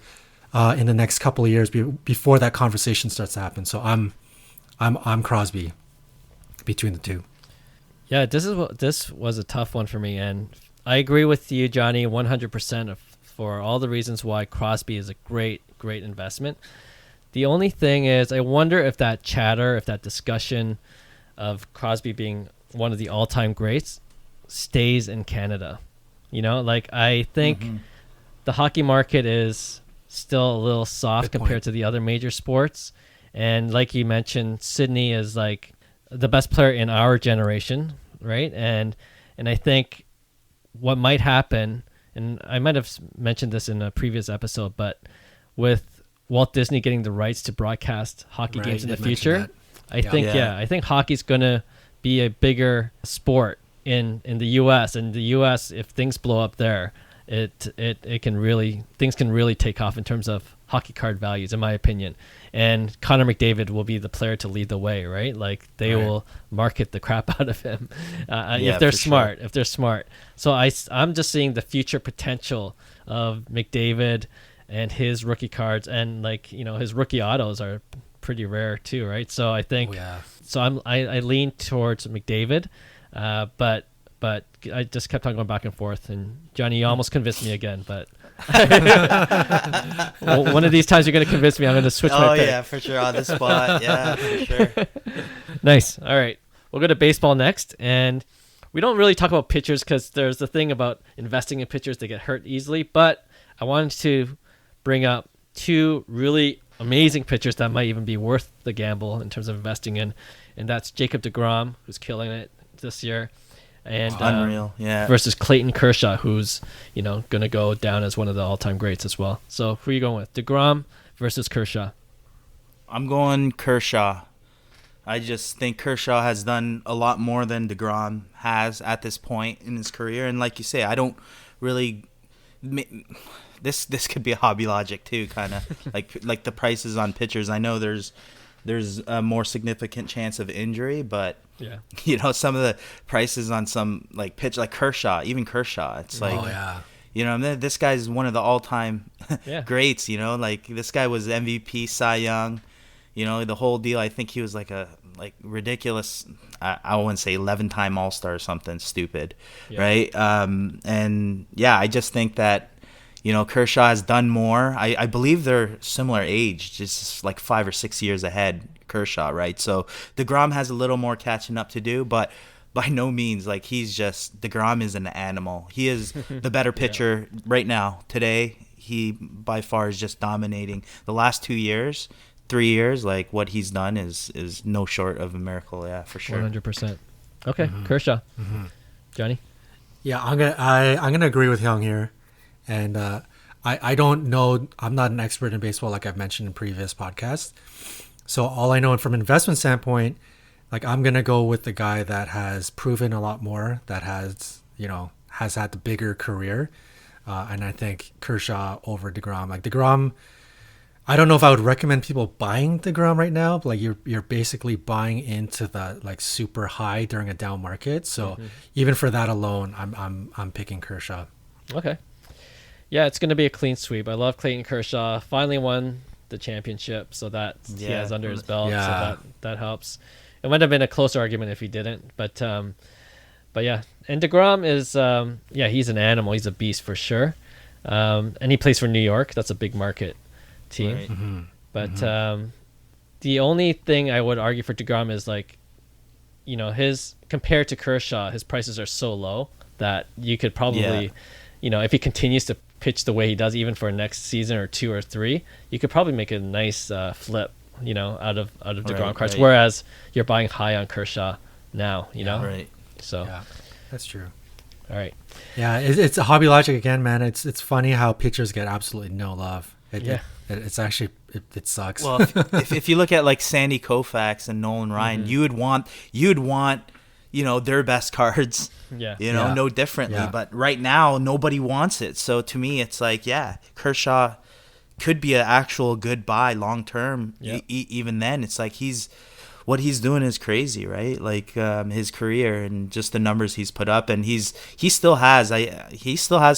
in the next couple of years before that conversation starts to happen. So I'm Crosby between the two. Yeah, this was a tough one for me, and I agree with you, Johnny, 100% for all the reasons why Crosby is a great investment. The only thing is, I wonder if that chatter, if that discussion of Crosby being one of the all-time greats stays in Canada. I think the hockey market is still a little soft compared to the other major sports. And like you mentioned, Sidney is like the best player in our generation, right? And I think what might happen, and I might have mentioned this in a previous episode, but with Walt Disney getting the rights to broadcast hockey games in the future, I think hockey's going to be a bigger sport in the U.S. And the U.S., if things blow up there, things can really take off in terms of hockey card values, in my opinion. And Connor McDavid will be the player to lead the way, right? Like they will market the crap out of him if they're smart. Sure. If they're smart, so I'm just seeing the future potential of McDavid and his rookie cards, and his rookie autos are pretty rare too, right? So I think I lean towards McDavid, but I just kept on going back and forth. And Johnny, you almost convinced me again, but one of these times you're going to convince me. I'm going to switch my pick. Oh yeah, for sure, on the spot. Yeah, for sure. Nice. All right, we'll go to baseball next, and we don't really talk about pitchers because there's the thing about investing in pitchers, they get hurt easily. But I wanted to bring up two really amazing pitchers that might even be worth the gamble in terms of investing in, and that's Jacob deGrom, who's killing it this year, and unreal, versus Clayton Kershaw, who's going to go down as one of the all-time greats as well. So who are you going with, deGrom versus Kershaw? I'm going Kershaw. I just think Kershaw has done a lot more than deGrom has at this point in his career, and like you say, I don't really. This could be a hobby logic too, kind of like the prices on pitchers. I know there's a more significant chance of injury, but some of the prices on some pitch like Kershaw, even Kershaw, it's like this guy's one of the all-time greats. This guy was MVP, Cy Young, the whole deal. I think he was a ridiculous. I wouldn't say 11-time All-Star or something stupid, right? I just think that. Kershaw has done more. I believe they're similar age, just 5 or 6 years ahead, Kershaw, right? So deGrom has a little more catching up to do, but by no means, deGrom is an animal. He is the better pitcher right now. Today, he by far is just dominating. The last 3 years, what he's done is no short of a miracle, for sure. 100%. Okay, Kershaw. Johnny? Yeah, I'm gonna agree with Hyung here. And I don't know. I'm not an expert in baseball, like I've mentioned in previous podcasts. So all I know from an investment standpoint, I'm going to go with the guy that has proven a lot more, that has had the bigger career. And I think Kershaw over deGrom. DeGrom, I don't know if I would recommend people buying deGrom right now. But like you're basically buying into the like super high during a down market. So even for that alone, I'm picking Kershaw. Okay. Yeah, it's going to be a clean sweep. I love Clayton Kershaw. Finally won the championship, so that he has under his belt. Yeah. So that helps. It would have been a close argument if he didn't, but yeah. And deGrom is he's an animal. He's a beast for sure. And he plays for New York. That's a big market team. Right. But the only thing I would argue for deGrom is like, his compared to Kershaw, his prices are so low that you could probably, if he continues to pitch the way he does, even for next season or 2 or 3, you could probably make a nice flip, out of deGrom cards. Right. Whereas you're buying high on Kershaw now, Right. So Yeah, that's true. all right. Yeah, it's a hobby logic again, man. It's funny how pitchers get absolutely no love. It's actually it sucks. Well, if you look at like Sandy Koufax and Nolan Ryan, you'd want their best cards. Yeah. No differently. Yeah. But right now, nobody wants it. So to me, it's like, Kershaw could be an actual good buy long term. Yeah. Even then, it's like what he's doing is crazy, right? Like his career and just the numbers he's put up, and he still has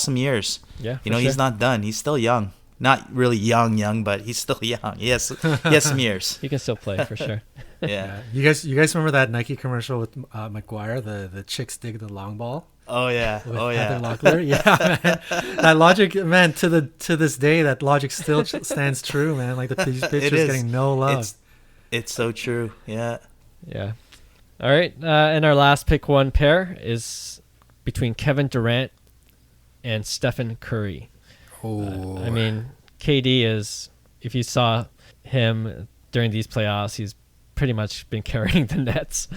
some years. Yeah. He's not done. He's still young. Not really young, but he's still young. He has some years. He can still play for sure. Yeah. You guys remember that Nike commercial with McGuire, the chicks dig the long ball? Oh yeah. With Heather Locklear? Yeah, man. That logic, man, to this day, that logic still stands true, man. Like these pitchers getting no love. It's so true. Yeah. Yeah. All right. And our last pick one pair is between Kevin Durant and Stephen Curry. Oh. I mean, KD is, if you saw him during these playoffs, he's pretty much been carrying the Nets.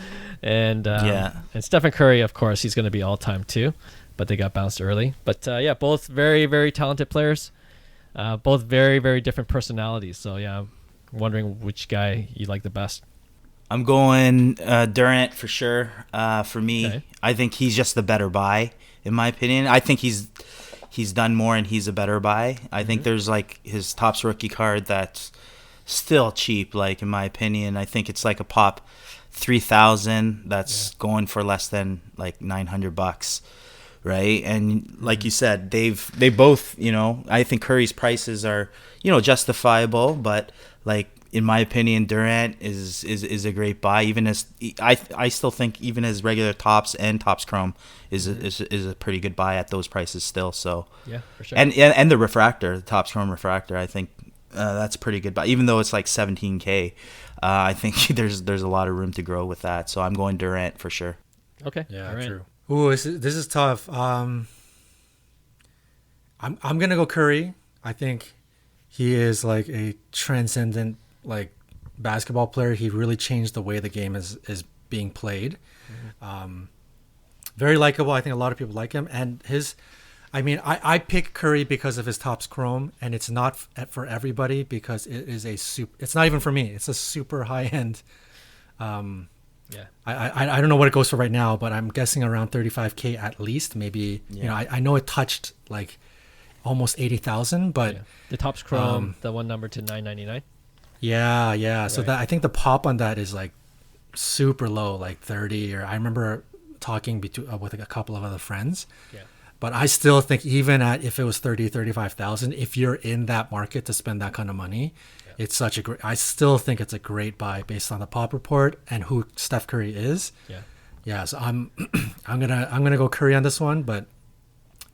And and Stephen Curry, of course, he's going to be all-time too, but they got bounced early. But both very, very talented players, both very, very different personalities. So I'm wondering which guy you like the best. I'm going Durant for sure. For me, Okay. I think he's just the better buy, in my opinion. I think he's done more and he's a better buy. I think there's like his Topps rookie card that's still cheap, like in my opinion. I think it's like a pop 3,000 that's going for less than like $900, right? And like you said, they both, I think Curry's prices are, justifiable, but like in my opinion, Durant is a great buy. Even as I still think even as regular Topps and Topps Chrome is a pretty good buy at those prices still. So Yeah, for sure. and the refractor, the Topps Chrome refractor, I think that's a pretty good buy. Even though it's like $17K, I think there's a lot of room to grow with that. So I'm going Durant for sure. Okay. Yeah, All right. true. Ooh, this is tough. I'm gonna go Curry. I think he is like a transcendent like basketball player. He really changed the way the game is being played. Very likable. I think a lot of people like him. And I pick Curry because of his Topps Chrome, and it's not for everybody because it is it's not even for me. It's a super high end. Yeah. I don't know what it goes for right now, but I'm guessing around 35K at least. Maybe I know it touched like almost 80,000, but the Topps Chrome, the one number to $9.99. yeah. So Right. that I think the pop on that is like super low, like 30. Or I remember talking with a couple of other friends. Yeah. But I still think even if it was 30, 35,000, if you're in that market to spend that kind of money, it's I still think it's a great buy based on the pop report and who Steph Curry is. Yeah. Yeah. So I'm gonna go Curry on this one, but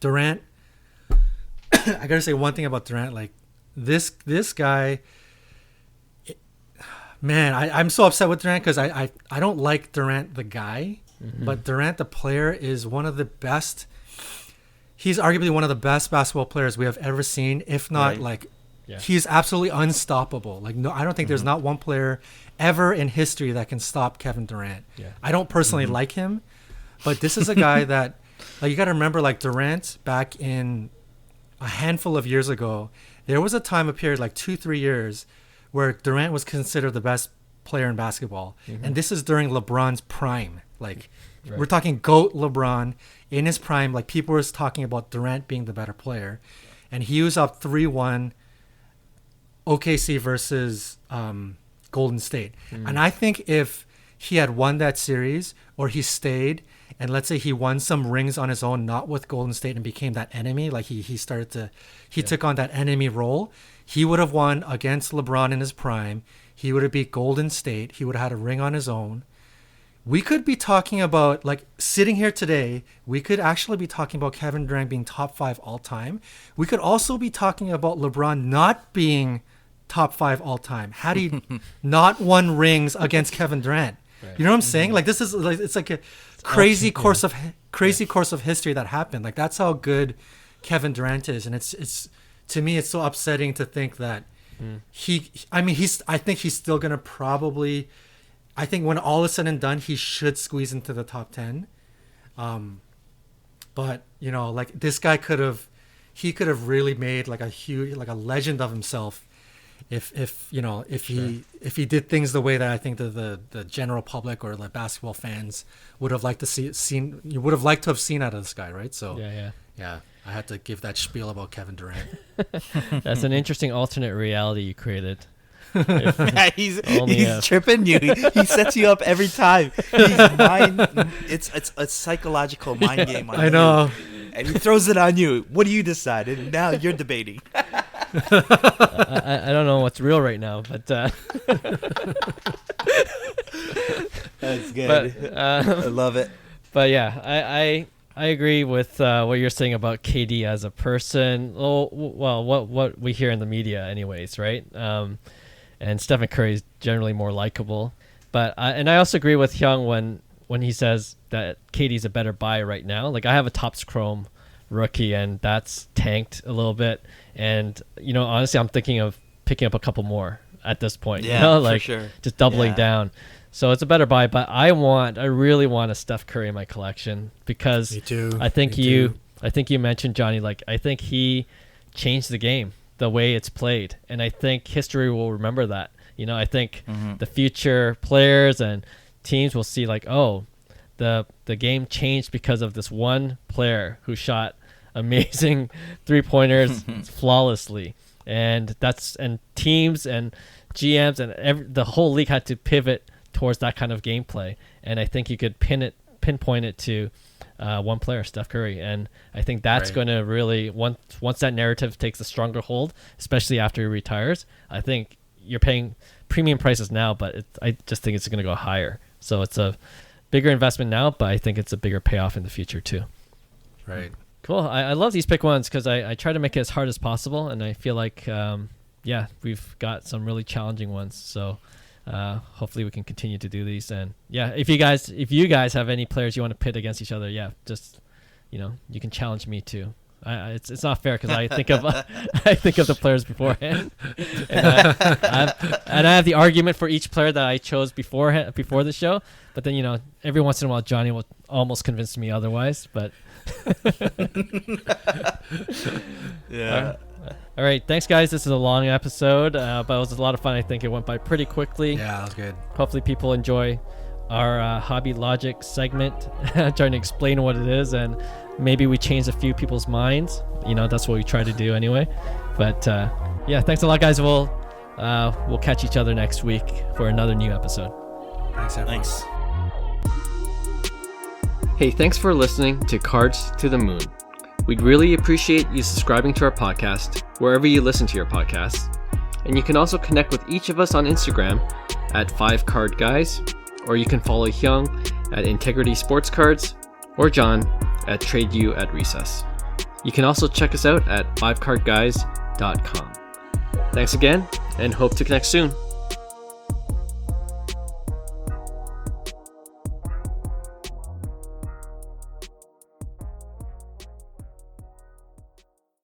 Durant, I gotta say one thing about Durant, like this guy, man, I'm so upset with Durant because I don't like Durant the guy, but Durant the player is one of the best. He's arguably one of the best basketball players we have ever seen, if not he's absolutely unstoppable. Like no, I don't think there's not one player ever in history that can stop Kevin Durant. Yeah. I don't personally like him, but this is a guy that like you got to remember, like Durant back in a handful of years ago, there was a period like 2-3 years where Durant was considered the best player in basketball. And this is during LeBron's prime. Like we're talking GOAT LeBron in his prime. Like people were talking about Durant being the better player, and he was up 3-1 OKC versus Golden State. And I think if he had won that series, or he stayed, and let's say he won some rings on his own, not with Golden State, and became that enemy, like he took on that enemy role, he would have won against LeBron in his prime. He would have beat Golden State. He would have had a ring on his own. We could be talking about, like, sitting here today, we could actually be talking about Kevin Durant being top 5 all time. We could also be talking about LeBron not being top 5 all time had he not won rings against Kevin Durant. Right. You know what I'm saying? Like, this is like, it's like a crazy course of history that happened. Like, that's how good Kevin Durant is, and it's to me, it's so upsetting to think that I think he's still gonna probably. I think when all is said and done, he should squeeze into the top 10. But you know, like, this guy could have really made like a legend of himself if he did things the way that I think the general public or the basketball fans would have liked to have seen out of this guy, right? So yeah. I had to give that spiel about Kevin Durant. That's an interesting alternate reality you created. He's tripping you. He sets you up every time. It's a psychological mind game on I know. You. And he throws it on you. What do you decide? And now you're debating. I don't know what's real right now, but that's good. But, I love it. But yeah, I agree with what you're saying about KD as a person. Well, what we hear in the media, anyways, right? And Stephen Curry is generally more likable. But I also agree with Hyung when he says that KD's a better buy right now. Like, I have a Topps Chrome rookie, and that's tanked a little bit. And, you know, honestly, I'm thinking of picking up a couple more at this point. Yeah, you know? Like, for sure. Just doubling down. So it's a better buy. But I really want a Steph Curry in my collection because Me too. I think you mentioned, Johnny, like, I think he changed the game, the way it's played, and I think history will remember that. You know, I think the future players and teams will see, like, oh, the game changed because of this one player who shot amazing 3-pointers flawlessly, and teams and GMs and the whole league had to pivot towards that kind of gameplay. And I think you could pinpoint it to one player, Steph Curry, and I think that's going to really once that narrative takes a stronger hold, especially after he retires. I think you're paying premium prices now, but I just think it's going to go higher. So it's a bigger investment now, but I think it's a bigger payoff in the future too. Right. Cool. I love these pick ones because I try to make it as hard as possible, and I feel like we've got some really challenging ones. So hopefully we can continue to do these. And yeah, if you guys have any players you want to pit against each other, you can challenge me too. It's not fair because I think of the players beforehand, and I have the argument for each player that I chose before the show. But then every once in a while Johnny will almost convince me otherwise. But yeah. All right, thanks guys. This is a long episode, but it was a lot of fun. I think it went by pretty quickly. Yeah, that was good. Hopefully people enjoy our hobby logic segment, trying to explain what it is, and maybe we changed a few people's minds. That's what we try to do anyway. But thanks a lot, guys. We'll catch each other next week for another new episode. Thanks, everyone. Thanks. Hey, thanks for listening to Cards to the Moon. We'd really appreciate you subscribing to our podcast wherever you listen to your podcasts. And you can also connect with each of us on Instagram at 5cardguys, or you can follow Hyung at Integrity Sports Cards, or John at TradeU at Recess. You can also check us out at 5cardguys.com. Thanks again, and hope to connect soon.